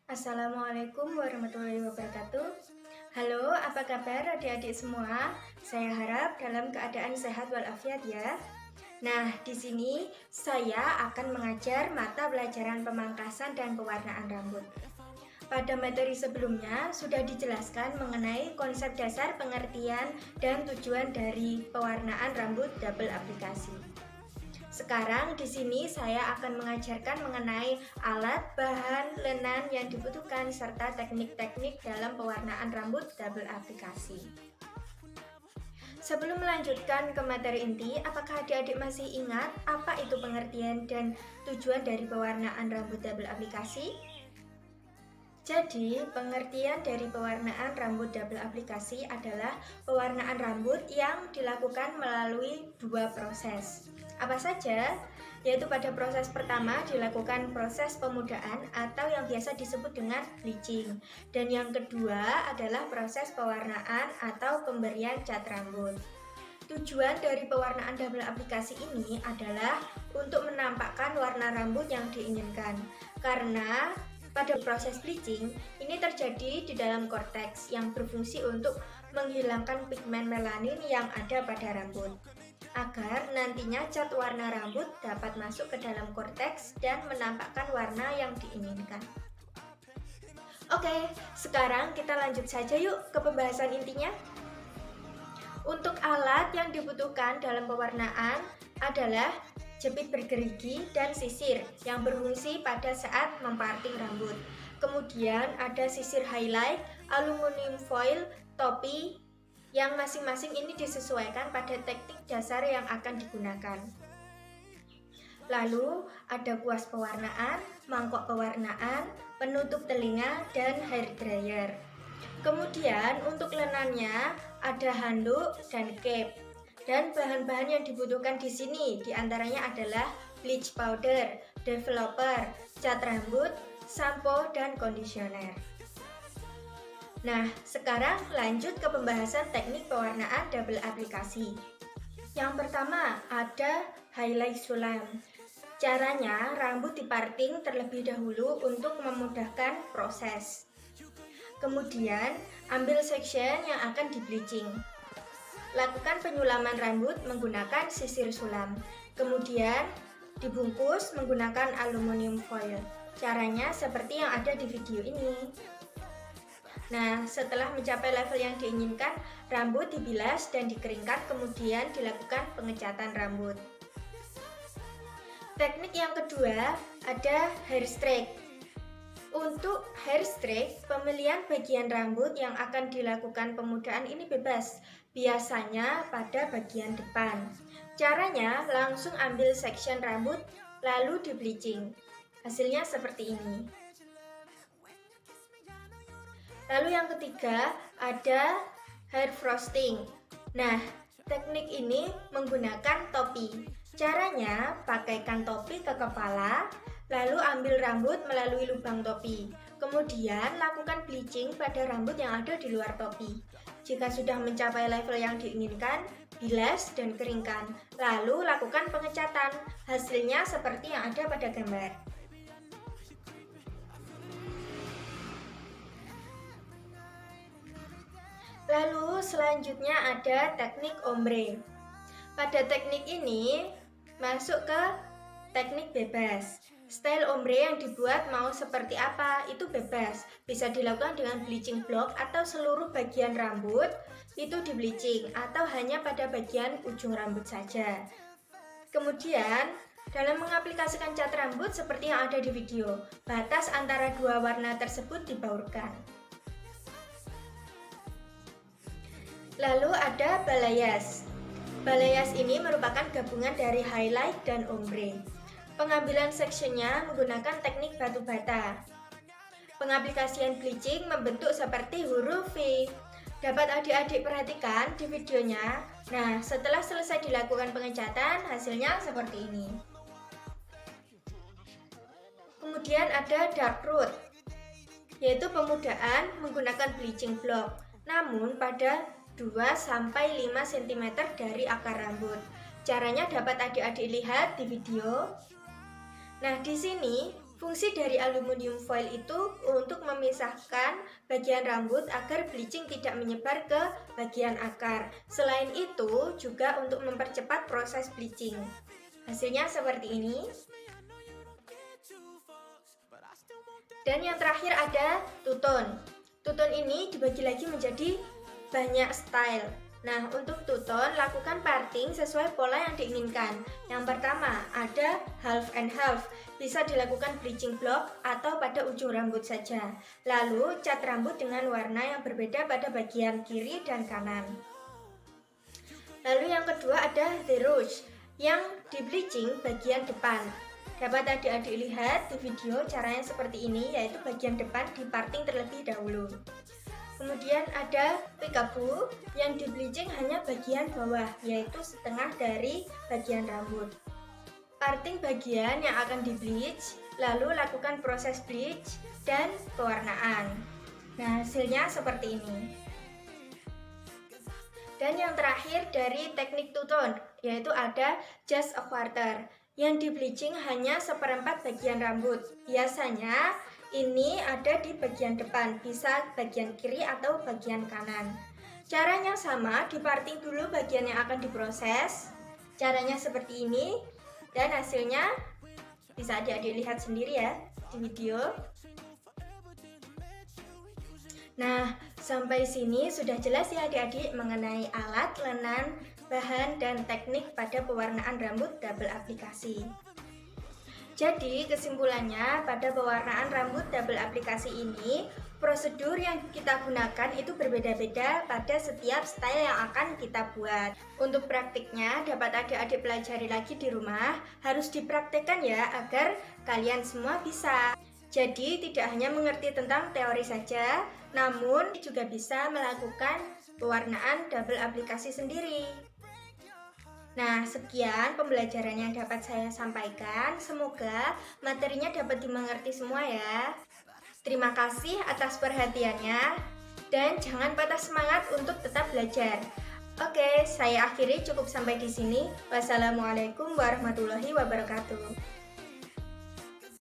Assalamualaikum warahmatullahi wabarakatuh. Halo, apa kabar adik-adik semua? Saya harap dalam keadaan sehat walafiat ya. Nah, di sini saya akan mengajar mata pelajaran pemangkasan dan pewarnaan rambut. Pada materi sebelumnya sudah dijelaskan mengenai konsep dasar pengertian dan tujuan dari pewarnaan rambut double aplikasi. Sekarang di sini saya akan mengajarkan mengenai alat, bahan, lenan yang dibutuhkan serta teknik-teknik dalam pewarnaan rambut double aplikasi. Sebelum melanjutkan ke materi inti, apakah adik-adik masih ingat apa itu pengertian dan tujuan dari pewarnaan rambut double aplikasi? Jadi, pengertian dari pewarnaan rambut double aplikasi adalah pewarnaan rambut yang dilakukan melalui dua proses. Apa saja? Yaitu pada proses pertama dilakukan proses pemudaan atau yang biasa disebut dengan bleaching. Dan yang kedua adalah proses pewarnaan atau pemberian cat rambut. Tujuan dari pewarnaan double aplikasi ini adalah untuk menampakkan warna rambut yang diinginkan. Karena pada proses bleaching, ini terjadi di dalam korteks yang berfungsi untuk menghilangkan pigmen melanin yang ada pada rambut, agar nantinya cat warna rambut dapat masuk ke dalam korteks dan menampakkan warna yang diinginkan. Oke, sekarang kita lanjut saja yuk ke pembahasan intinya. Untuk alat yang dibutuhkan dalam pewarnaan adalah jepit bergerigi dan sisir yang berfungsi pada saat memparting rambut. Kemudian ada sisir highlight, aluminium foil, topi yang masing-masing ini disesuaikan pada teknik dasar yang akan digunakan. Lalu ada kuas pewarnaan, mangkok pewarnaan, penutup telinga, dan hair dryer. Kemudian untuk lenannya ada handuk dan cape. Dan bahan-bahan yang dibutuhkan di sini diantaranya adalah bleach powder, developer, cat rambut, sampo, dan conditioner. Nah, sekarang lanjut ke pembahasan teknik pewarnaan double aplikasi. Yang pertama ada highlight sulam. Caranya rambut diparting terlebih dahulu untuk memudahkan proses. Kemudian ambil section yang akan di bleaching. Lakukan penyulaman rambut menggunakan sisir sulam. Kemudian dibungkus menggunakan aluminium foil. Caranya seperti yang ada di video ini. Nah, setelah mencapai level yang diinginkan, rambut dibilas dan dikeringkan, kemudian dilakukan pengecatan rambut. Teknik yang kedua ada hair straight. Untuk hair straight, pemilihan bagian rambut yang akan dilakukan pemudaan ini bebas, biasanya pada bagian depan. Caranya langsung ambil section rambut lalu di bleaching. Hasilnya seperti ini. Lalu yang ketiga ada hair frosting. Nah, teknik ini menggunakan topi. Caranya pakaikan topi ke kepala, lalu ambil rambut melalui lubang topi. Kemudian lakukan bleaching pada rambut yang ada di luar topi. Jika sudah mencapai level yang diinginkan, bilas dan keringkan. Lalu lakukan pengecatan. Hasilnya seperti yang ada pada gambar. Lalu selanjutnya ada teknik ombre. Pada teknik ini masuk ke teknik bebas. Style ombre yang dibuat mau seperti apa itu bebas. Bisa dilakukan dengan bleaching block atau seluruh bagian rambut itu di bleaching atau hanya pada bagian ujung rambut saja. Kemudian dalam mengaplikasikan cat rambut seperti yang ada di video, batas antara dua warna tersebut dibaurkan. Lalu ada balayage. Balayage ini merupakan gabungan dari highlight dan ombre. Pengambilan sectionnya menggunakan teknik batu bata. Pengaplikasian bleaching membentuk seperti huruf V. Dapat adik-adik perhatikan di videonya. Nah, setelah selesai dilakukan pengecatan, hasilnya seperti ini. Kemudian ada dark root, yaitu pemudaan menggunakan bleaching block. Namun pada 2-5 cm dari akar rambut. Caranya dapat adik-adik lihat di video. Nah, di sini Fungsi dari aluminium foil itu untuk memisahkan bagian rambut agar bleaching tidak menyebar ke bagian akar. Selain itu juga untuk mempercepat proses bleaching. Hasilnya seperti ini. Dan yang terakhir ada two-tone. Two-tone ini dibagi lagi menjadi banyak style. Nah, untuk two-tone lakukan parting sesuai pola yang diinginkan. Yang pertama ada half and half. Bisa dilakukan bleaching block atau pada ujung rambut saja. Lalu cat rambut dengan warna yang berbeda pada bagian kiri dan kanan. Lalu yang kedua ada the rouge yang di bleaching bagian depan. Dapat adik-adik lihat di video caranya seperti ini, yaitu bagian depan di parting terlebih dahulu. Kemudian ada peekaboo yang di bleaching hanya bagian bawah, yaitu setengah dari bagian rambut. Parting bagian yang akan di bleach, lalu lakukan proses bleach dan pewarnaan. Nah, hasilnya seperti ini. Dan yang terakhir dari teknik two-tone, yaitu ada just a quarter yang di bleaching hanya seperempat bagian rambut. Biasanya ini ada di bagian depan, bisa bagian kiri atau bagian kanan. Caranya sama, di parting dulu bagian yang akan diproses. Caranya seperti ini, dan hasilnya bisa adik-adik lihat sendiri ya di video. Nah, sampai sini sudah jelas ya adik-adik mengenai alat, lenan, bahan, dan teknik pada pewarnaan rambut double aplikasi. Jadi kesimpulannya pada pewarnaan rambut double aplikasi ini, prosedur yang kita gunakan itu berbeda-beda pada setiap style yang akan kita buat. Untuk praktiknya dapat adik-adik pelajari lagi di rumah, harus dipraktekkan ya agar kalian semua bisa. Jadi tidak hanya mengerti tentang teori saja, namun juga bisa melakukan pewarnaan double aplikasi sendiri. Nah, sekian pembelajaran yang dapat saya sampaikan. Semoga materinya dapat dimengerti semua ya. Terima kasih atas perhatiannya dan jangan patah semangat untuk tetap belajar. Oke, saya akhiri cukup sampai di sini. Wassalamualaikum warahmatullahi wabarakatuh.